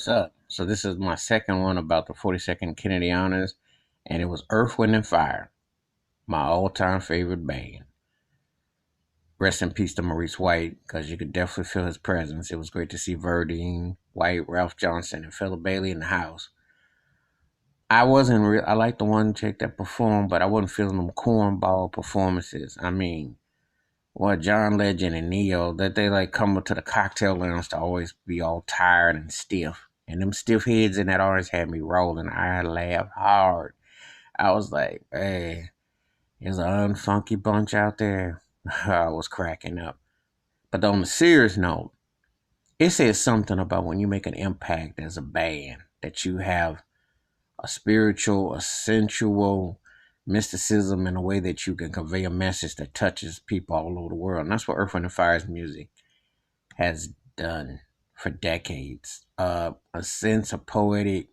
what's up? So this is my second one about the 42nd Kennedy Honors, and it was Earth, Wind, and Fire, my all-time favorite band. Rest in peace to Maurice White, because you could definitely feel his presence. It was great to see Verdine, White, Ralph Johnson, and Philip Bailey in the house. I liked the one chick that performed, but I wasn't feeling them cornball performances. I mean, what John Legend and Neo, that they like come up to the cocktail lounge to always be all tired and stiff. And them stiff heads in that audience had me rolling. I laughed hard. I was like, hey, there's an unfunky bunch out there. I was cracking up. But on a serious note, it says something about when you make an impact as a band that you have a spiritual, a sensual mysticism in a way that you can convey a message that touches people all over the world. And that's what Earth, Wind, and Fire's music has done for decades. A sense of poetry,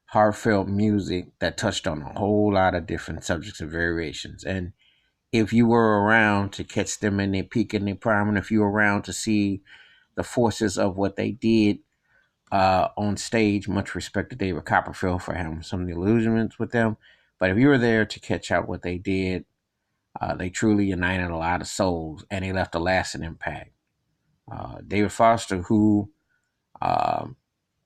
heartfelt music that touched on a whole lot of different subjects and variations. And if you were around to catch them in their peak and their prime, and if you were around to see the forces of what they did on stage, much respect to David Copperfield for having some of the illusions with them. But if you were there to catch out what they did, they truly united a lot of souls and they left a lasting impact. David Foster, who uh,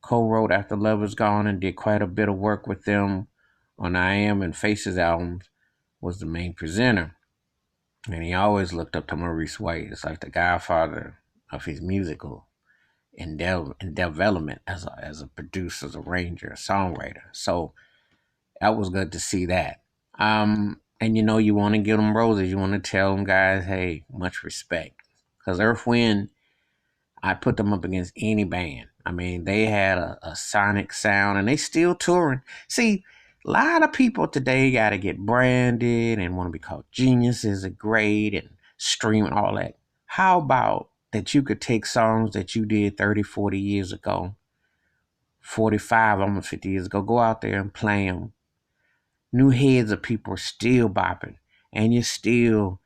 co-wrote After Love Is Gone and did quite a bit of work with them on I Am and Faces albums, was the main presenter. And he always looked up to Maurice White. It's like the godfather of his musical and development as a producer, as a arranger, a songwriter. So that was good to see that. And you want to give them roses. You want to tell them guys, hey, much respect. Because Earth Wind, I put them up against any band. I mean, they had a sonic sound and they still touring. See, a lot of people today got to get branded and want to be called geniuses and great and streaming all that. How about that you could take songs that you did 30, 40 years ago, 45, almost 50 years ago, go out there and play them. New heads of people are still bopping and you're still,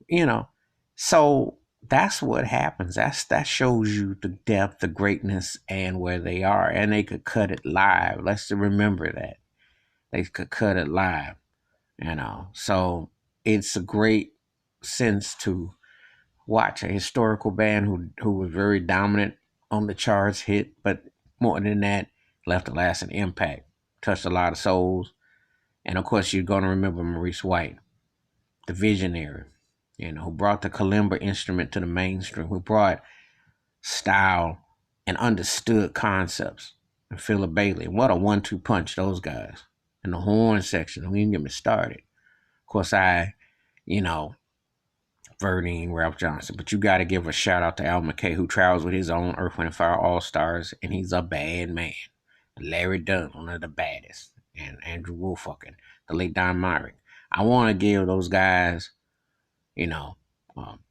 you know. So that's what happens. That shows you the depth, the greatness, and where they are. And they could cut it live. Let's remember that. They could cut it live. So it's a great sense to watch a historical band who was very dominant on the charts, hit, but more than that, left a lasting impact, touched a lot of souls. And of course, you're going to remember Maurice White, the visionary, who brought the kalimba instrument to the mainstream, who brought style and understood concepts. And Philip Bailey, what a 1-2 punch those guys. And the horn section, don't even get me started. Of course, you know, Verdine, Ralph Johnson. But you got to give a shout out to Al McKay, who travels with his own Earth, Wind, and Fire All Stars, and he's a bad man. Larry Dunn, one of the baddest, and Andrew Woolfucking, the late Don Myrick. I want to give those guys,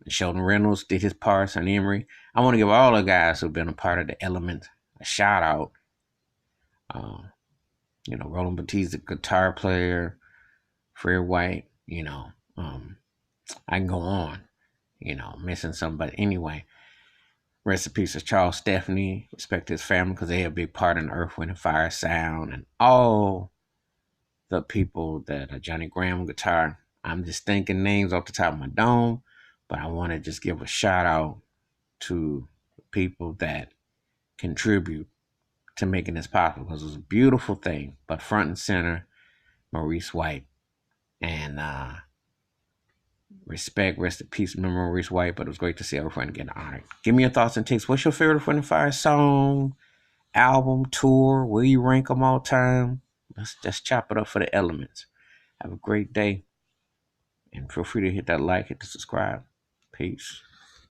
Sheldon Reynolds did his part on Emery. I want to give all the guys who've been a part of the Element a shout out. Roland Batiste, guitar player, Fred White, I can go on, missing somebody. Anyway, rest in peace to Charles Stephanie. Respect his family because they had a big part in Earth, Wind, and Fire sound and all the people that are Johnny Graham guitar. I'm just thinking names off the top of my dome, but I want to just give a shout out to people that contribute to making this possible because it was a beautiful thing. But front and center, Maurice White. And respect, rest in peace, remember Maurice White, but it was great to see our friend get honored. Give me your thoughts and takes. What's your favorite Friend and Fire song, album, tour? Will you rank them all time? Let's just chop it up for the elements. Have a great day. And feel free to hit that like, hit the subscribe. Peace.